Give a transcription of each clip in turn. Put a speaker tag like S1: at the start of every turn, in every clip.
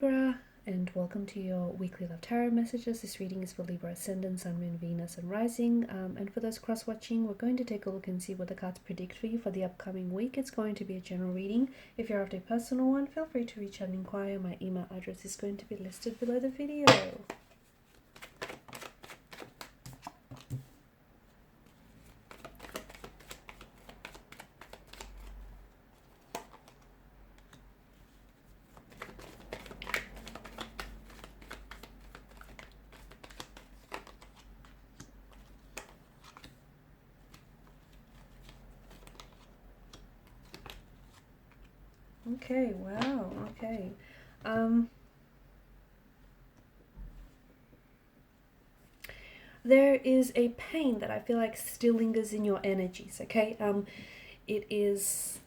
S1: Libra, and welcome to your weekly love tarot messages. This reading is for Libra ascendant, sun, moon, Venus, and rising. And for those cross-watching, we're going to take a look and see what the cards predict for you for the upcoming week. It's going to be a general reading. If you're after a personal one, feel free to reach out and inquire. My email address is going to be listed below the video. Okay, wow, okay. There is a pain that I feel like still lingers in your energies, okay? It is,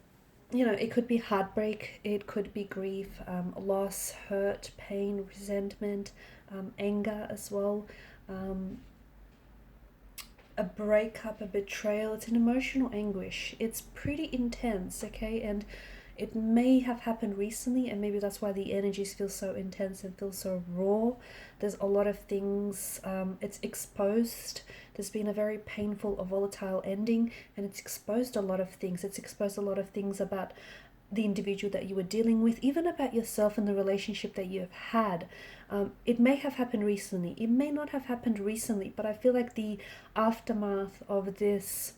S1: it could be heartbreak, it could be grief, loss, hurt, pain, resentment, anger as well, a breakup, a betrayal. It's an emotional anguish. It's pretty intense, okay? And it may have happened recently, and maybe that's why the energies feel so intense and feel so raw. There's a lot of things, it's exposed. There's been a very painful or volatile ending, and it's exposed a lot of things. It's exposed a lot of things about the individual that you were dealing with, even about yourself and the relationship that you have had. It may have happened recently. It may not have happened recently, but I feel like the aftermath of this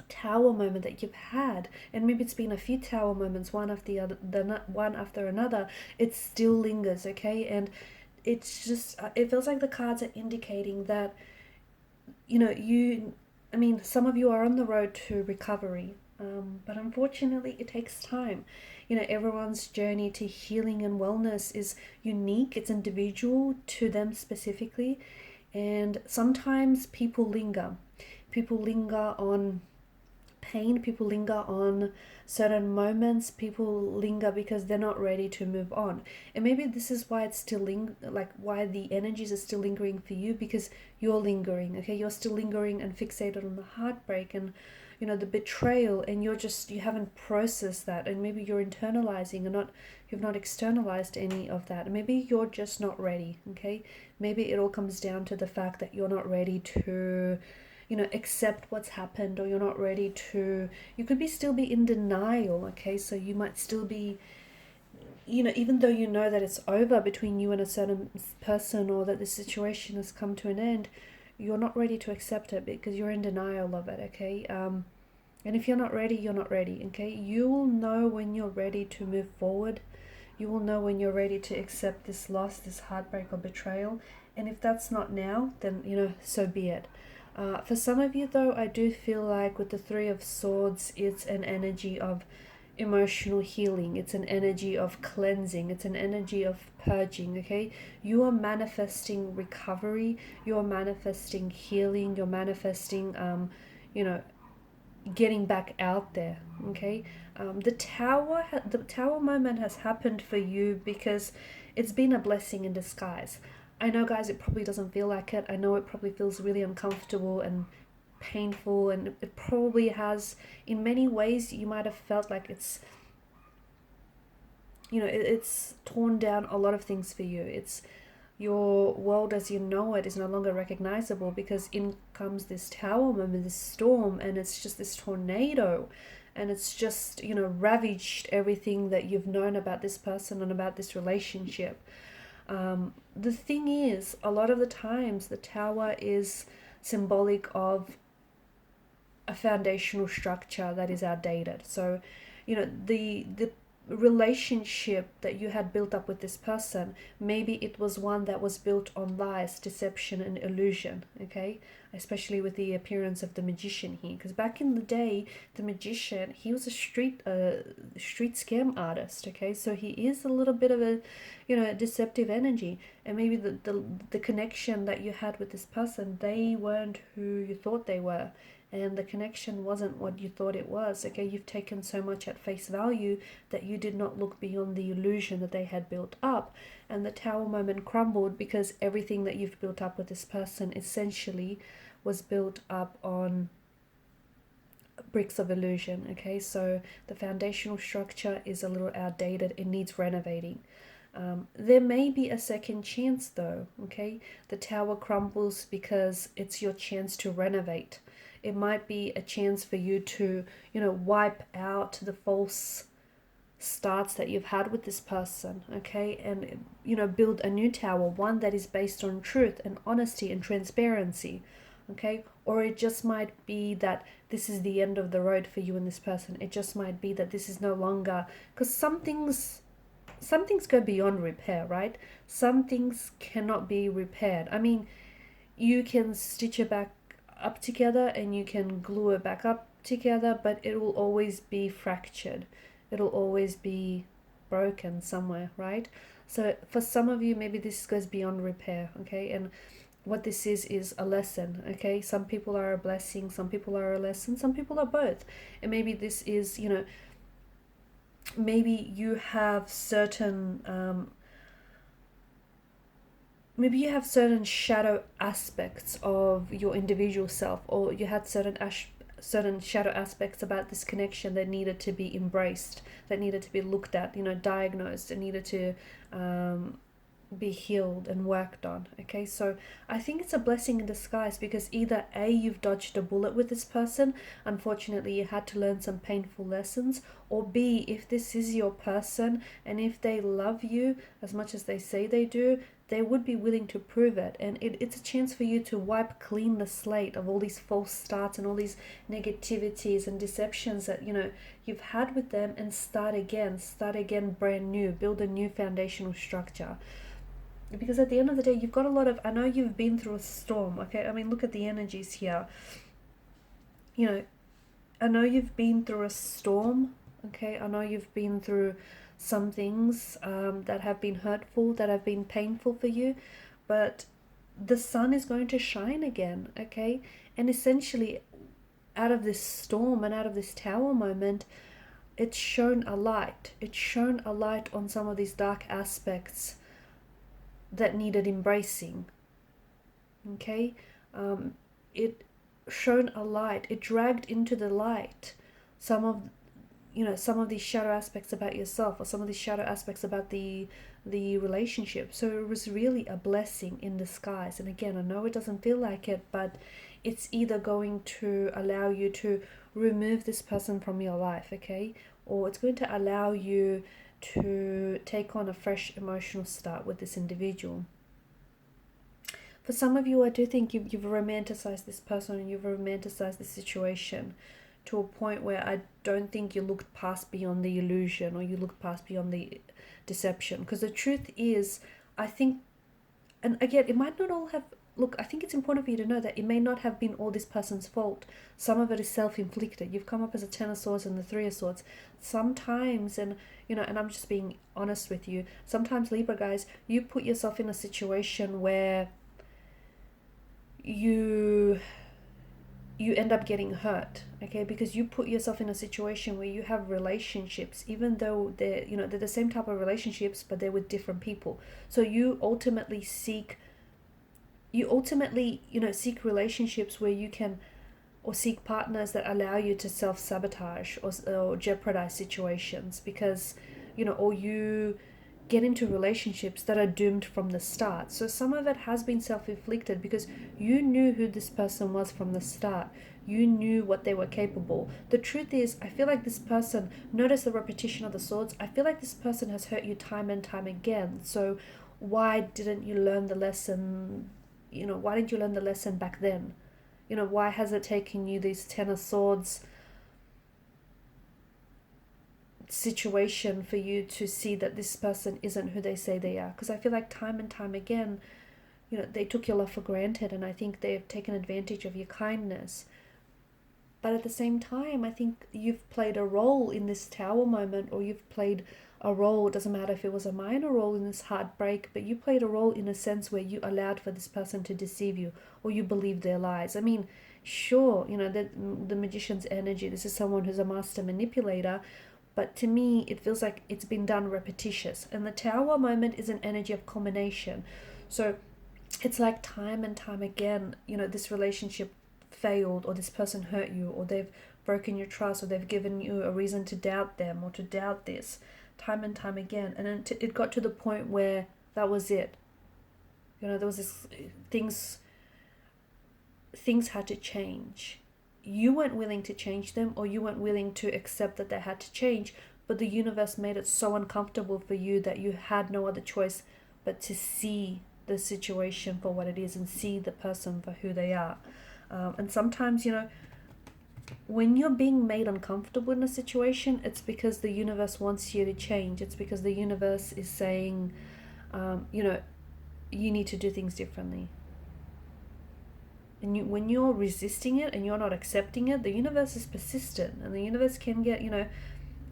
S1: tower moment that you've had, and maybe it's been a few tower moments, one after another, it still lingers, okay? And it's just, it feels like the cards are indicating that, some of you are on the road to recovery, but unfortunately it takes time. Everyone's journey to healing and wellness is unique. It's individual to them specifically, and sometimes people linger on pain, people linger on certain moments, people linger because they're not ready to move on. And maybe this is why it's still why the energies are still lingering for you, because you're lingering, okay? You're still lingering and fixated on the heartbreak and the betrayal, and you haven't processed that, and maybe you're internalizing and you've not externalized any of that. Maybe you're just not ready, okay? Maybe it all comes down to the fact that you're not ready to accept what's happened, or you're not ready to, you could still be in denial, okay? So you might still be, even though you know that it's over between you and a certain person, or that the situation has come to an end, you're not ready to accept it because you're in denial of it, okay? And if you're not ready, you're not ready, okay? You will know when you're ready to move forward. You will know when you're ready to accept this loss, this heartbreak or betrayal. And if that's not now, then, so be it. For some of you, though, I do feel like with the Three of Swords, it's an energy of emotional healing. It's an energy of cleansing. It's an energy of purging, okay? You are manifesting recovery. You are manifesting healing. You're manifesting, getting back out there, okay? The tower moment has happened for you because it's been a blessing in disguise. I know, guys, it probably doesn't feel like it. I know it probably feels really uncomfortable and painful, and it probably has, in many ways, you might have felt like it's, it's torn down a lot of things for you. It's your world as you know it is no longer recognizable, because in comes this tower moment, this storm, and it's just this tornado, and it's just, ravaged everything that you've known about this person and about this relationship. The thing is, a lot of the times the tower is symbolic of a foundational structure that is outdated. So, the relationship that you had built up with this person, maybe it was one that was built on lies, deception, and illusion, okay? Especially with the appearance of the magician here, because back in the day, the magician, he was a street scam artist, okay? So he is a little bit of a, deceptive energy, and maybe the connection that you had with this person, they weren't who you thought they were, and the connection wasn't what you thought it was, okay? You've taken so much at face value that you did not look beyond the illusion that they had built up, and the tower moment crumbled because everything that you've built up with this person essentially was built up on bricks of illusion, okay? So the foundational structure is a little outdated. It needs renovating. There may be a second chance though, okay? The tower crumbles because it's your chance to renovate. It might be a chance for you to, wipe out the false starts that you've had with this person, okay? And, build a new tower, one that is based on truth and honesty and transparency, okay? Or it just might be that this is the end of the road for you and this person. It just might be that this is no longer, because some things go beyond repair, right? Some things cannot be repaired. I mean, you can stitch it back up together and you can glue it back up together, but it will always be fractured. It'll always be broken somewhere, right? So for some of you, maybe this goes beyond repair, okay? And what this is a lesson, okay? Some people are a blessing, some people are a lesson, some people are both. And maybe this is, maybe you have certain shadow aspects of your individual self, or you had certain shadow aspects about this connection that needed to be embraced, that needed to be looked at, diagnosed, and needed to be healed and worked on, okay? So I think it's a blessing in disguise, because either A, you've dodged a bullet with this person, unfortunately you had to learn some painful lessons, or B, if this is your person and if they love you as much as they say they do, they would be willing to prove it. And it's a chance for you to wipe clean the slate of all these false starts and all these negativities and deceptions that you've had with them, and start again brand new, build a new foundational structure. Because at the end of the day, you've got a lot of, I know you've been through a storm, okay? I mean, look at the energies here. I know you've been through a storm, okay? I know you've been through some things that have been hurtful, that have been painful for you, but the sun is going to shine again, okay? And essentially, out of this storm and out of this tower moment, it's shown a light. It's shown a light on some of these dark aspects that needed embracing, okay? It shone a light. It dragged into the light some of these shadow aspects about yourself, or some of these shadow aspects about the relationship. So it was really a blessing in disguise. And again, I know it doesn't feel like it, but it's either going to allow you to remove this person from your life, okay? Or it's going to allow you to take on a fresh emotional start with this individual. For some of you, I do think you've romanticized this person, and you've romanticized this situation to a point where I don't think you looked past beyond the illusion, or you looked past beyond the deception. Because the truth is, I think, and again, it might not all have, look, I think it's important for you to know that it may not have been all this person's fault. Some of it is self-inflicted. You've come up as a 10 of swords and the 3 of swords. Sometimes, and and I'm just being honest with you, sometimes, Libra guys, you put yourself in a situation where you end up getting hurt, okay? Because you put yourself in a situation where you have relationships, even though they're the same type of relationships, but they're with different people. So you ultimately seek seek relationships where you can, or seek partners that allow you to self-sabotage or jeopardize situations, because or you get into relationships that are doomed from the start. So some of it has been self-inflicted, because you knew who this person was from the start. You knew what they were capable. The truth is, I feel like this person, notice the repetition of the swords, I feel like this person has hurt you time and time again. So why didn't you learn the lesson? Why didn't you learn the lesson back then? Why has it taken you these 10 of swords situation for you to see that this person isn't who they say they are? Because I feel like time and time again, they took your love for granted, and I think they've taken advantage of your kindness. But at the same time, I think you've played a role in this tower moment, or you've played a role, it doesn't matter if it was a minor role in this heartbreak, but you played a role in a sense where you allowed for this person to deceive you, or you believed their lies. I mean, sure, the magician's energy, this is someone who's a master manipulator, but to me, it feels like it's been done repetitious. And the tower moment is an energy of culmination. So it's like time and time again, this relationship failed, or this person hurt you, or they've broken your trust, or they've given you a reason to doubt them, or to doubt this. time and time again. And then it got to the point where that was it. You know, there was this things had to change. You weren't willing to change them, or you weren't willing to accept that they had to change, but the universe made it so uncomfortable for you that you had no other choice but to see the situation for what it is and see the person for who they are. And sometimes, you know, when you're being made uncomfortable in a situation, it's because the universe wants you to change. It's because the universe is saying, you know, you need to do things differently. And when you're resisting it and you're not accepting it, the universe is persistent, and the universe can get, you know,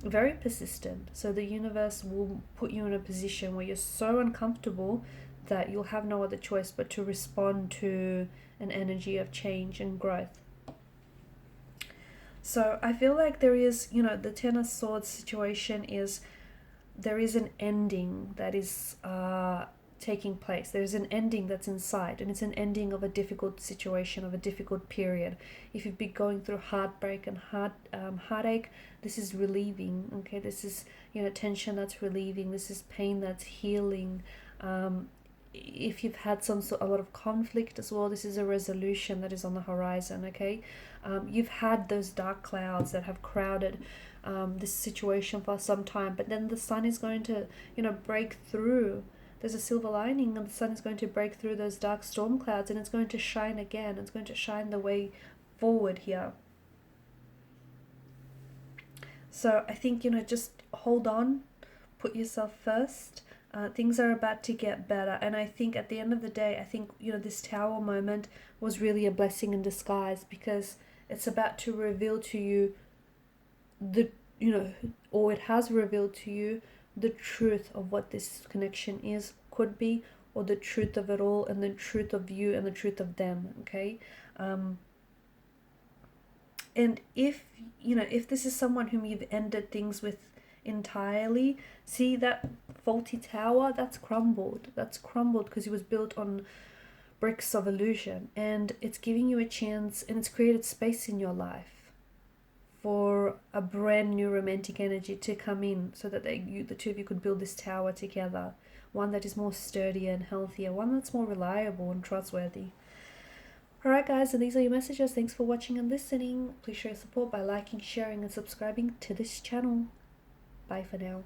S1: very persistent. So the universe will put you in a position where you're so uncomfortable that you'll have no other choice but to respond to an energy of change and growth. So I feel like there is, you know, the Ten of Swords situation is, there is an ending that is taking place. There's an ending that's in sight, and it's an ending of a difficult situation, of a difficult period. If you've been going through heartbreak and heartache, this is relieving. Okay, this is, you know, tension that's relieving. This is pain that's healing. If you've had a lot of conflict as well, this is a resolution that is on the horizon. Okay, you've had those dark clouds that have crowded this situation for some time, but then the sun is going to, you know, break through. There's a silver lining, and the sun is going to break through those dark storm clouds, and it's going to shine again. It's going to shine the way forward here. So I think, you know, just hold on, put yourself first. Things are about to get better. And I think at the end of the day, I think, you know, this Tower moment was really a blessing in disguise, because it's about to reveal to you you know, or it has revealed to you the truth of what this connection is, could be, or the truth of it all, and the truth of you and the truth of them. Okay. And if, you know, if this is someone whom you've ended things with entirely, see that faulty tower, that's crumbled because it was built on bricks of illusion, and it's giving you a chance, and it's created space in your life for a brand new romantic energy to come in, so that the two of you could build this tower together, one that is more sturdy and healthier, one that's more reliable and trustworthy. Alright guys, so these are your messages. Thanks for watching and listening. Please show your support by liking, sharing and subscribing to this channel. Bye for now.